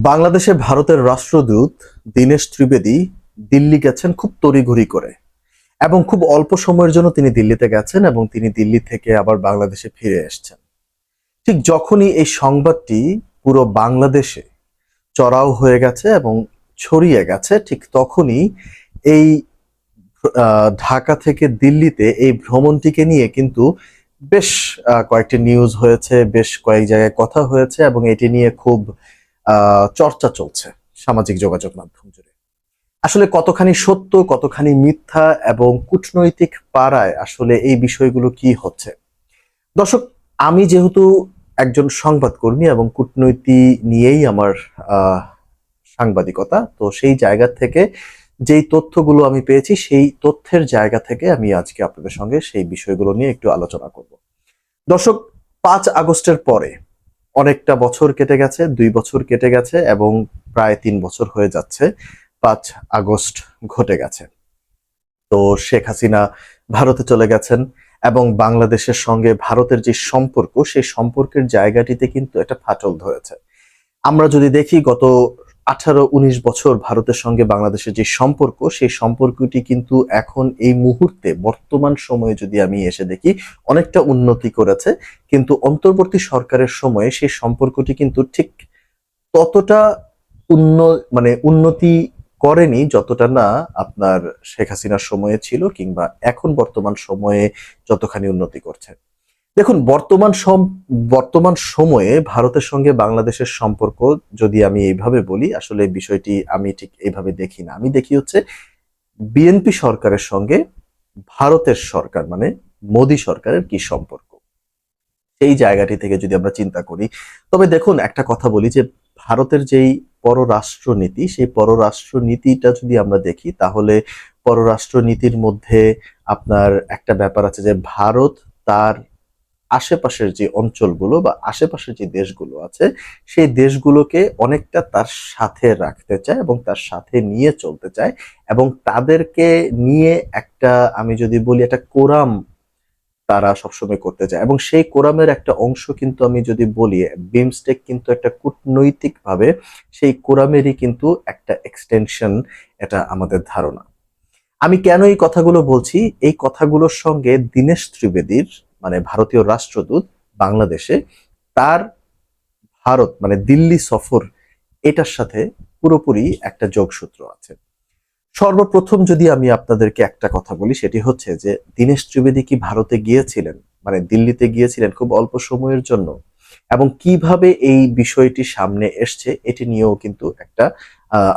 বাংলাদেশে ভারতের রাষ্ট্রদূত দীনেশ ত্রিবেদী দিল্লি গেছেন খুব তড়িঘড়ি করে এবং খুব অল্প সময়ের জন্য তিনি দিল্লিতে গেছেন এবং তিনি দিল্লি থেকে আবার বাংলাদেশে ফিরে এসেছেন। ঠিক যখনই এই সংবাদটি পুরো বাংলাদেশে চড়াও হয়ে গেছে এবং ছড়িয়ে গেছে, ঠিক তখনই এই ঢাকা থেকে দিল্লিতে এই ভ্রমণটিকে নিয়ে কিন্তু বেশ কয়েকটি নিউজ হয়েছে, বেশ কয়েক জায়গায় কথা হয়েছে এবং এটি নিয়ে খুব চর্চা চলছে সামাজিক যোগাযোগ মাধ্যম জুড়ে। আসলে কতখানি সত্য, কতখানি মিথ্যা এবং কূটনৈতিক পাড়ায় আসলে এই বিষয়গুলো কি হচ্ছে। দর্শক, আমি যেহেতু একজন সংবাদকর্মী এবং কূটনীতি নিয়েই আমার আহ সাংবাদিকতা, তো সেই জায়গা থেকে যেই তথ্যগুলো আমি পেয়েছি সেই তথ্যের জায়গা থেকে আমি আজকে আপনাদের সঙ্গে সেই বিষয়গুলো নিয়ে একটু আলোচনা করব। দর্শক, 5 আগস্টের পরে অনেকটা বছর কেটে গেছে, 2 বছর কেটে গেছে এবং প্রায় 3 বছর হয়ে যাচ্ছে 5 আগস্ট ঘটে গেছে। তো শেখ হাসিনা ভারতে চলে গেছেন এবং বাংলাদেশের সঙ্গে ভারতের যে সম্পর্ক, সেই সম্পর্কের জায়গাটিতে কিন্তু একটা ফাটল ধরেছে। আমরা যদি দেখি গত 18-19 বছর ভারতের সঙ্গে বাংলাদেশের যে সম্পর্ক, সেই সম্পর্কটি কিন্তু এখন এই মুহূর্তে বর্তমান সময়ে যদি আমি এসে দেখি অনেকটা উন্নতি করেছে, কিন্তু অন্তর্বর্তী সরকারের সময়ে সেই সম্পর্কটি কিন্তু ঠিক ততটা উন্ন মানে উন্নতি করেনি যতটা না আপনার শেখ হাসিনার সময়ে ছিল, কিংবা এখন বর্তমান সময়ে যতখানি উন্নতি করছে। দেখুন, বর্তমান সময়ে ভারতের সঙ্গে বাংলাদেশের সম্পর্ক যদি আমি এইভাবে বলি, আসলে বিষয়টি আমি ঠিক এইভাবে দেখি না। আমি দেখি হচ্ছে বিএনপি সরকারের সঙ্গে ভারতের সরকার মানে মোদী সরকারের কি সম্পর্ক, সেই জায়গাটি থেকে যদি আমরা চিন্তা করি। তবে দেখুন, একটা কথা বলি যে ভারতের যেই পররাষ্ট্রনীতি, সেই পররাষ্ট্রনীতিটা যদি আমরা দেখি তাহলে পররাষ্ট্রনীতির মধ্যে আপনার একটা ব্যাপার আছে যে ভারত তার আশেপাশের যে অঞ্চলগুলো বা আশেপাশের যে দেশগুলো আছে, সেই দেশগুলোকে অনেকটা তার সাথে রাখতে চায় এবং তার সাথে নিয়ে চলতে চায় এবং তাদেরকে নিয়ে একটা, আমি যদি বলি, একটা কোরাম তারা সবসময় করতে চায় এবং সেই কোরামের একটা অংশ কিন্তু আমি যদি বলি, বিমস্টেক কিন্তু একটা কূটনৈতিক ভাবে সেই কোরামেরই কিন্তু একটা এক্সটেনশন, এটা আমাদের ধারণা। আমি কেন এই কথাগুলো বলছি, এই কথাগুলোর সঙ্গে দীনেশ ত্রিবেদীর মানে ভারতীয় রাষ্ট্রদূত বাংলাদেশে তার ভারত মানে দিল্লি সফর, এটার সাথে পুরোপুরি একটা যোগসূত্র আছে। সর্বপ্রথম যদি আমি আপনাদেরকে একটা কথা বলি, সেটি হচ্ছে যে দীনেশ ত্রিবেদী কি ভারতে গিয়েছিলেন, মানে দিল্লিতে গিয়েছিলেন খুব অল্প সময়ের জন্য, এবং কিভাবে এই বিষয়টি সামনে এসছে এটি নিয়েও কিন্তু একটা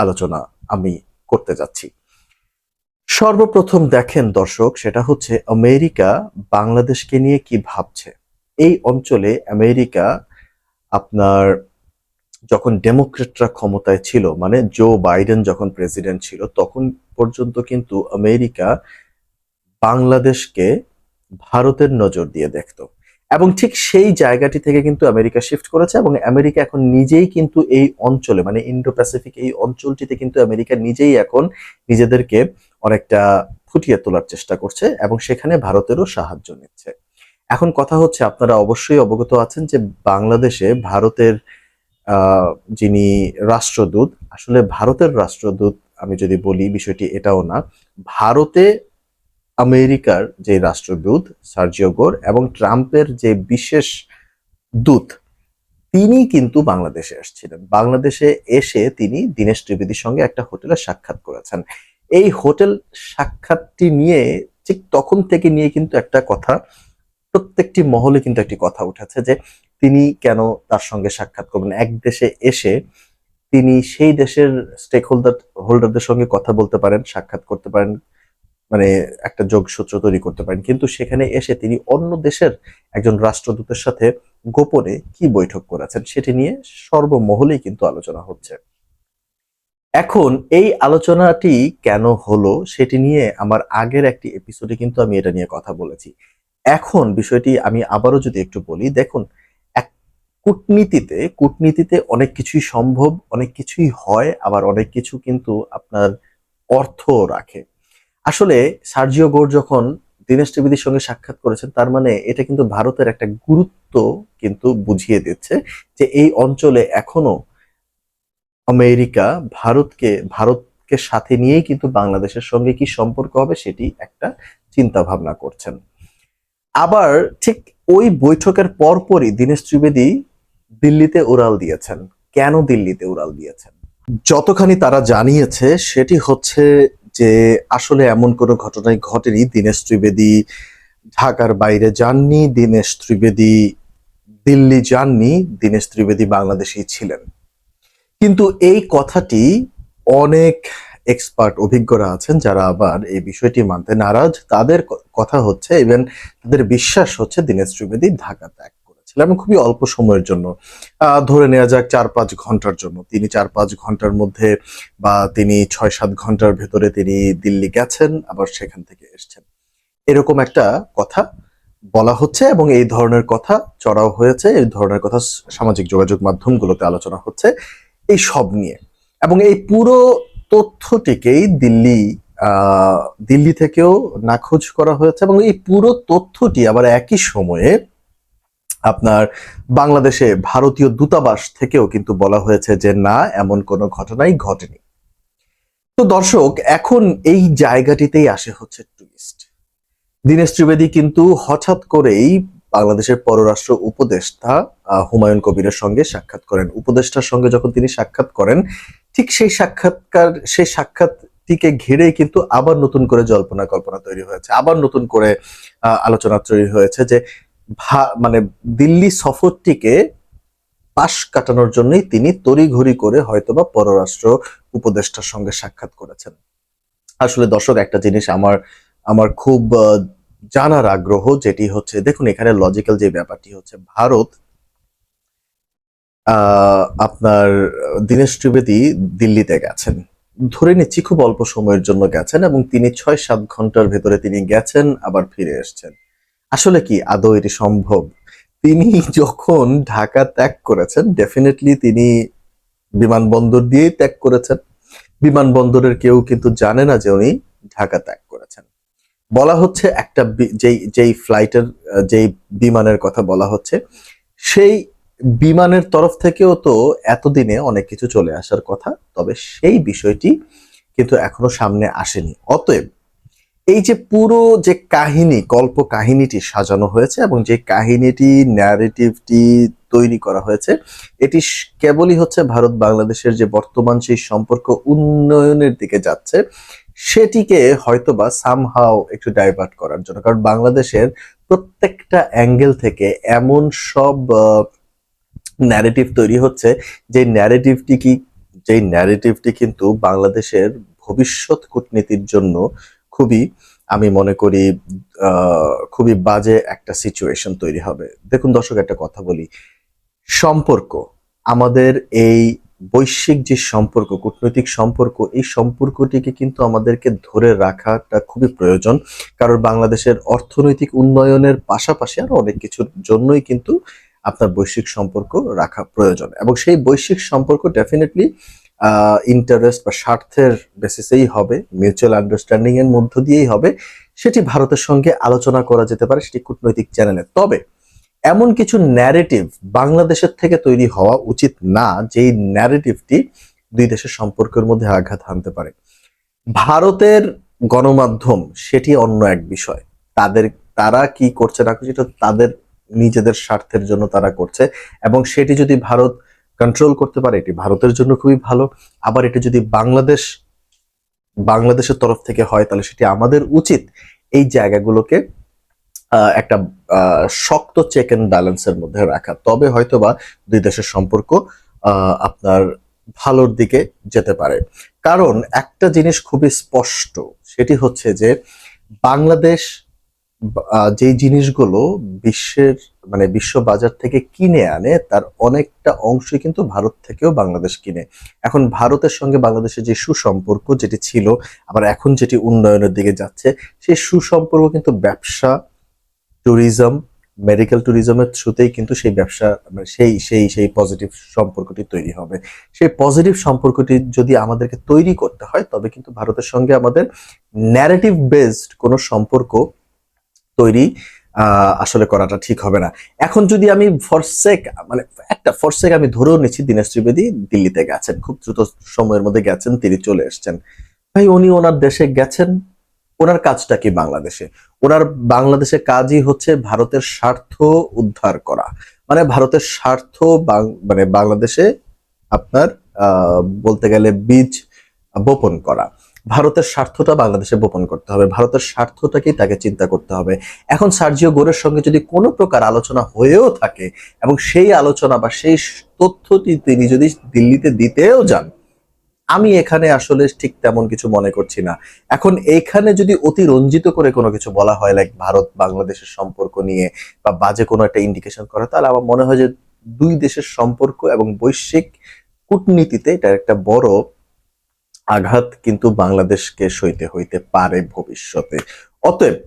আলোচনা আমি করতে যাচ্ছি। সর্বপ্রথম দেখেন দর্শক, সেটা হচ্ছে আমেরিকা বাংলাদেশকে নিয়ে কি ভাবছে। এই অঞ্চলে আমেরিকা আপনার যখন ডেমোক্রেটরা ক্ষমতায় ছিল, মানে জো বাইডেন যখন প্রেসিডেন্ট ছিল, তখন পর্যন্ত কিন্তু আমেরিকা বাংলাদেশকে ভারতের নজর দিয়ে দেখতো এবং ঠিক সেই জায়গাটি থেকে কিন্তু আমেরিকা শিফট করেছে এবং আমেরিকা এখন নিজেই কিন্তু এই অঞ্চলে মানে ইন্ডো প্যাসিফিক এই অঞ্চলটিতে কিন্তু আমেরিকা নিজেই এখন নিজেদেরকে অনেকটা ফুটিয়ে তোলার চেষ্টা করছে এবং সেখানে ভারতেরও সাহায্য নিচ্ছে। এখন কথা হচ্ছে, আপনারা অবশ্যই অবগত আছেন যে বাংলাদেশে ভারতের আহ যিনি রাষ্ট্রদূত, আসলে ভারতের রাষ্ট্রদূত আমি যদি বলি বিষয়টি এটাও না, ভারতে আমেরিকার যে রাষ্ট্রদূত সার্জিও গোর এবং ট্রাম্পের যে বিশেষ দূত, তিনি কিন্তু বাংলাদেশে আসছিলেন। বাংলাদেশে এসে তিনি দীনেশ ত্রিবেদীর সঙ্গে একটা হোটেলে সাক্ষাৎ করেছেন। এই হোটেল সাক্ষাৎটি নিয়ে ঠিক তখন থেকে নিয়ে কিন্তু একটা কথা, প্রত্যেকটি মহলে কিন্তু একটি কথা উঠেছে যে তিনি কেন তার সঙ্গে সাক্ষাৎ করবেন। এক দেশে এসে তিনি সেই দেশের স্টেক হোল্ডারদের সঙ্গে কথা বলতে পারেন, সাক্ষাৎ করতে পারেন, মানে একটা যোগসূত্র তৈরি করতে পারেন, কিন্তু সেখানে এসে তিনি অন্য দেশের একজন রাষ্ট্রদূতের সাথে গোপনে কি বৈঠক করেছেন সেটি নিয়ে সর্বমহলেই কিন্তু আলোচনা হচ্ছে। এখন এই আলোচনাটি কেন হলো সেটি নিয়ে আমার আগের একটি এপিসোডে কিন্তু আমি এটা নিয়ে কথা বলেছি। এখন বিষয়টি আমি আবারও যদি একটু বলি, দেখুন, এক কূটনীতিতে কূটনীতিতে অনেক কিছুই সম্ভব, অনেক কিছুই হয়, আবার অনেক কিছু কিন্তু আপনার অর্থ রাখে। আসলে সার্জিও গোর যখন দীনেশ ত্রিবেদীর সঙ্গে সাক্ষাৎ করেছেন, তার মানে এটা কিন্তু ভারতের একটা গুরুত্ব কিন্তু বুঝিয়ে দিচ্ছে যে এই অঞ্চলে এখনো আমেরিকা ভারতকে সাথে নিয়েই কিন্তু বাংলাদেশের সঙ্গে কি সম্পর্ক হবে সেটি একটা চিন্তা ভাবনা করছেন। আবার ঠিক ওই বৈঠকের পরপরই দীনেশ ত্রিবেদী দিল্লিতে উড়াল দিয়েছেন। কেন দিল্লিতে উড়াল দিয়েছেন? যতখানি তারা জানিয়েছে সেটি হচ্ছে যে আসলে এমন কোনো ঘটনাই ঘটেনি। দীনেশ ত্রিবেদী ঢাকার বাইরে যাননি, দীনেশ ত্রিবেদী দিল্লি যাননি, দীনেশ ত্রিবেদী বাংলাদেশেই ছিলেন। কিন্তু এই কথাটি অনেক এক্সপার্ট অভিজ্ঞরা আছেন যারা আবার এই বিষয়টি মানতে নারাজ। তাদের কথা হচ্ছে, ইভেন তাদের বিশ্বাস হচ্ছে দীনেশ ত্রিবেদী ঢাকা ত্যাগ করেছিলেন এবং খুবই অল্প সময়ের জন্য, ধরে নেওয়া যাক 4-5 ঘন্টার জন্য। তিনি 4-5 ঘন্টার মধ্যে বা তিনি 6-7 ঘন্টার ভেতরে তিনি দিল্লি গেছেন, আবার সেখান থেকে এসছেন, এরকম একটা কথা বলা হচ্ছে এবং এই ধরনের কথা চড়াও হয়েছে, এই ধরনের কথা সামাজিক যোগাযোগ মাধ্যমগুলোতে আলোচনা হচ্ছে এই সব নিয়ে। এবং এই পুরো তথ্যটিকেই দিল্লি থেকেও নাকচ করা হয়েছে এবং এই পুরো তথ্যটি আবার একই সময়ে আপনার বাংলাদেশে ভারতীয় দূতাবাস থেকেও কিন্তু বলা হয়েছে যে না, এমন কোনো ঘটনাই ঘটেনি। তো দর্শক, এখন এই জায়গাটিতেই আসে হচ্ছে টুইস্ট। দীনেশ ত্রিবেদী কিন্তু হঠাৎ করেই বাংলাদেশের পররাষ্ট্র উপদেষ্টা হুমায়ুন কবিরের সঙ্গে সাক্ষাৎ করেন। উপদেষ্টার সঙ্গে যখন তিনি সাক্ষাৎ করেন, ঠিক সেই সাক্ষাৎটিকে ঘিরেই কিন্তু আবার নতুন করে জল্পনা কল্পনা তৈরি হয়েছে, আবার নতুন করে আলোচনা তৈরি হয়েছে যে মানে দিল্লি সফরটিকে পাশ কাটানোর জন্যই তিনি তড়িঘড়ি করে হয়তোবা পররাষ্ট্র উপদেষ্টার সঙ্গে সাক্ষাৎ করেছেন। আসলে দর্শক, একটা জিনিস আমার খুব জানার আগ্রহ, যেটি হচ্ছে, দেখুন এখানে লজিক্যাল যে ব্যাপারটি হচ্ছে, ভারত আপনার দীনেশ ত্রিবেদী দিল্লিতে গেছেন, ধরে নিচ্ছি খুব অল্প সময়ের জন্য গেছেন এবং তিনি 6-7 ঘন্টার ভেতরে তিনি গেছেন, আবার ফিরে এসছেন। আসলে কি আদৌ এটি সম্ভব? তিনি যখন ঢাকা ত্যাগ করেছেন, ডেফিনেটলি তিনি বিমানবন্দর দিয়েই ত্যাগ করেছেন। বিমানবন্দরের কেউ কিন্তু জানে না যে উনি ঢাকা ত্যাগ করেছেন। বলা হচ্ছে একটা যেই ফ্লাইটের যেই বিমানের কথা বলা হচ্ছে, সেই বিমানের তরফ থেকেও তো এতদিনে অনেক কিছু চলে আসার কথা, তবে সেই বিষয়টি কিন্তু এখনো সামনে আসেনি। অতএব এই যে পুরো যে কাহিনী, কল্প কাহিনীটি সাজানো হয়েছে এবং যে কাহিনীটি, ন্যারেটিভটি তৈরি করা হয়েছে, এটি কেবলই হচ্ছে ভারত বাংলাদেশের যে বর্তমান সেই সম্পর্ক উন্নয়নের দিকে যাচ্ছে সেটিকে হয়তোবা সামহাও একটু ডাইভার্ট করার জন্য। কারণ বাংলাদেশের প্রত্যেকটা অ্যাঙ্গেল থেকে এমন সব ন্যারেটিভ তৈরি হচ্ছে যে ন্যারেটিভটি কিন্তু বাংলাদেশের ভবিষ্যৎ কূটনীতির জন্য খুবই, আমি মনে করি খুবই বাজে একটা সিচুয়েশন তৈরি হবে। দেখুন দর্শক, একটা কথা বলি, সম্পর্ক, আমাদের এই বৈশ্বিক যে সম্পর্ক, কূটনৈতিক সম্পর্ক, এই সম্পর্কটিকে কিন্তু আমাদেরকে ধরে রাখাটা খুবই প্রয়োজন। কারণ বাংলাদেশের অর্থনৈতিক উন্নয়নের পাশাপাশি আরো অনেক কিছুর জন্যই কিন্তু আপনার বৈশ্বিক সম্পর্ক রাখা প্রয়োজন এবং সেই বৈশ্বিক সম্পর্ক ডেফিনেটলি ইন্টারেস্ট বা স্বার্থের বেসিসেই হবে, মিউচুয়াল আন্ডারস্ট্যান্ডিং এর মধ্য দিয়েই হবে। সেটি ভারতের সঙ্গে আলোচনা করা যেতে পারে, সেটি কূটনৈতিক চ্যানেলে। তবে এমন কিছু ন্যারেটিভ বাংলাদেশের থেকে তৈরি হওয়া উচিত না যেই ন্যারেটিভটি দুই দেশের সম্পর্কের মধ্যে আঘাত হানতে পারে। ভারতের গণমাধ্যম সেটি অন্য এক বিষয়, তারা কি করছে না করছে এটা তাদের নিজেদের স্বার্থের জন্য তারা করছে এবং সেটি যদি ভারত কন্ট্রোল করতে পারে এটি ভারতের জন্য খুবই ভালো। আবার এটি যদি বাংলাদেশের তরফ থেকে হয় তাহলে সেটি আমাদের উচিত এই জায়গাগুলোকে একটা শক্ত চেক এন্ড ব্যালেন্সের মধ্যে রাখা, তবে হয়তোবা দুই দেশের সম্পর্ক আপনার ভালোর দিকে যেতে পারে। কারণ একটা জিনিস খুবই স্পষ্ট, সেটি হচ্ছে যে বাংলাদেশ যেই জিনিসগুলো বিশ্ব বাজার থেকে কিনে আনে তার অনেকটা অংশই কিন্তু ভারত থেকেও বাংলাদেশ কিনে। এখন ভারতের সঙ্গে বাংলাদেশের যে সুসম্পর্ক যেটি ছিল, আবার এখন যেটি উন্নয়নের দিকে যাচ্ছে, সেই সুসম্পর্ক কিন্তু ব্যবসা, ট্যুরিজম, মেডিকেল ট্যুরিজমের থ্রুতেই কিন্তু সেই ব্যবসা, সেই পজিটিভ সম্পর্কটি তৈরি হবে। সেই পজিটিভ সম্পর্কটি যদি আমাদেরকে তৈরি করতে হয় তবে কিন্তু ভারতের সঙ্গে আমাদের ন্যারেটিভ বেসড কোনো সম্পর্ক তৈরি আসলে করাটা ঠিক হবে না। এখন যদি আমি ফরসেক মানে একটা ফরসেক আমি ধরেও নিচ্ছি দীনেশ ত্রিবেদী দিল্লিতে গেছেন, খুব দ্রুত সময়ের মধ্যে গেছেন, তিনি চলে এসেছেন। ভাই উনি ওনার দেশে গেছেন, ওনার কাজটা কি বাংলাদেশে? ওনার বাংলাদেশে কাজই হচ্ছে ভারতের স্বার্থ উদ্ধার করা, মানে ভারতের স্বার্থ মানে বাংলাদেশে আপনার বলতে গেলে বীজ বপন করা। ভারতের স্বার্থটা বাংলাদেশে বপন করতে হবে, ভারতের স্বার্থটাকেই তাকে চিন্তা করতে হবে। এখন সার্জিও গোরের সঙ্গে যদি কোনো প্রকার আলোচনা হয়েও থাকে এবং সেই আলোচনা বা সেই তথ্যটি তিনি যদি দিল্লিতে দিতেও যান, আমি এখানে আসলে ঠিক তেমন কিছু মনে করছি না। এখন এইখানে যদি অতিরঞ্জিত করে কোনো কিছু বলা হয়, লাইক ভারত বাংলাদেশের সম্পর্ক নিয়ে বা বাজে কোনো একটা ইন্ডিকেশন করে, তাহলে আমার মনে হয় যে দুই দেশের সম্পর্ক এবং বৈশ্বিক কূটনীতিতে এটা একটা বড় আঘাত কিন্তু বাংলাদেশকে সইতে হইতে পারে ভবিষ্যতে। অতএব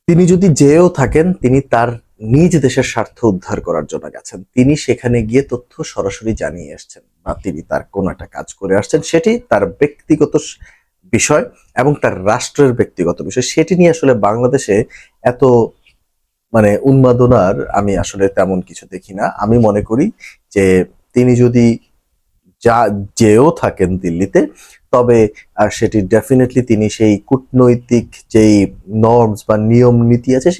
তিনি যদি যেও থাকেন, তিনি তার নিজ দেশের স্বার্থ উদ্ধার করার জন্য গেছেন। তিনি সেখানে গিয়ে তথ্য সরাসরি জানিয়ে আসছেন না, তিনি তার কোনো একটা কাজ করে আসছেন, সেটি তার ব্যক্তিগত বিষয় এবং তার রাষ্ট্রের ব্যক্তিগত বিষয়। সেটি নিয়ে আসলে বাংলাদেশে এত মানে উন্মাদনার আমি আসলে তেমন কিছু দেখি না। আমি মনে করি যে তিনি যদি যা যেও থাকেন দিল্লিতে, তবে সেটি ডেফিনেটলি তিনি সেই কূটনৈতিক যেই নর্মস বা নিয়ম নীতি আছে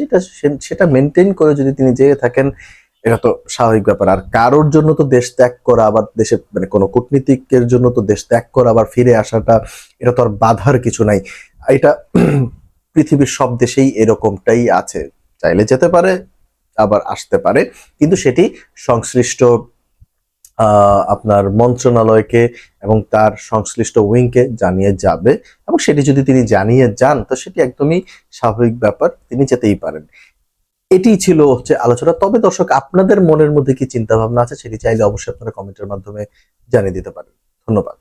সেটা মেনটেন করে যদি তিনি যেয়ে থাকেন, এটা তো স্বাভাবিক ব্যাপার। আর কারোর জন্য তো দেশ ত্যাগ করা, আবার দেশে মানে কোনো কূটনীতিকের জন্য তো দেশ ত্যাগ করা আবার ফিরে আসাটা, এটা তো আর বাধার কিছু নাই। এটা পৃথিবীর সব দেশেই এরকমটাই আছে, চাইলে যেতে পারে আবার আসতে পারে, কিন্তু সেটি সংশ্লিষ্ট আপনার মন্ত্রণালয়কে এবং তার সংশ্লিষ্ট উইংকে জানিয়ে যাবে, এবং সেটি যদি তিনি জানিয়ে যান তো সেটি একদমই স্বাভাবিক ব্যাপার, তিনি যেতেই পারেন। এটি ছিল হচ্ছে আলোচনা। তবে দর্শক, আপনাদের মনের মধ্যে কি চিন্তা ভাবনা আছে সেটি চাইলে অবশ্যই আপনারা কমেন্টের মাধ্যমে জানিয়ে দিতে পারেন। ধন্যবাদ।